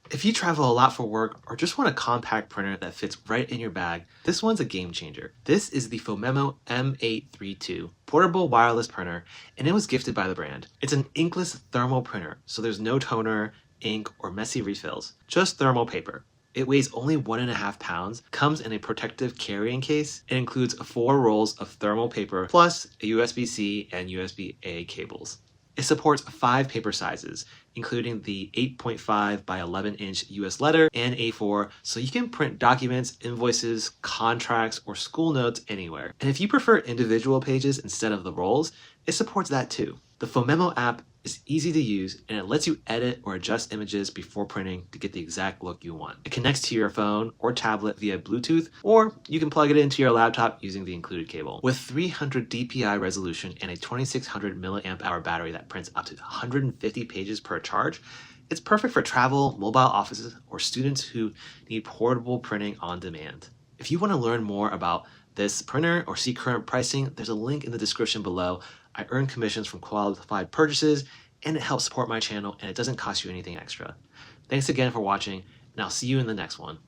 If you travel a lot for work or just want a compact printer that fits right in your bag, this one's a game changer. This is the Phomemo M832 portable wireless printer, and it was gifted by the brand. It's an inkless thermal printer, so there's no toner, ink, or messy refills, just thermal paper. It weighs only 1.5 pounds, comes in a protective carrying case, and includes 4 rolls of thermal paper plus a USB-C and USB-A cables. It supports 5 paper sizes, including the 8.5 by 11 inch US letter and A4, so you can print documents, invoices, contracts, or school notes anywhere. And if you prefer individual pages instead of the rolls, it supports that too. The Phomemo app is easy to use, and it lets you edit or adjust images before printing to get the exact look you want. It connects to your phone or tablet via Bluetooth, or you can plug it into your laptop using the included cable. With 300 dpi resolution and a 2600 milliamp hour battery that prints up to 150 pages per charge, it's perfect for travel, mobile offices, or students who need portable printing on demand. If you want to learn more about this printer or see current pricing, there's a link in the description below. I earn commissions from qualified purchases, and it helps support my channel, and it doesn't cost you anything extra. Thanks again for watching, and I'll see you in the next one.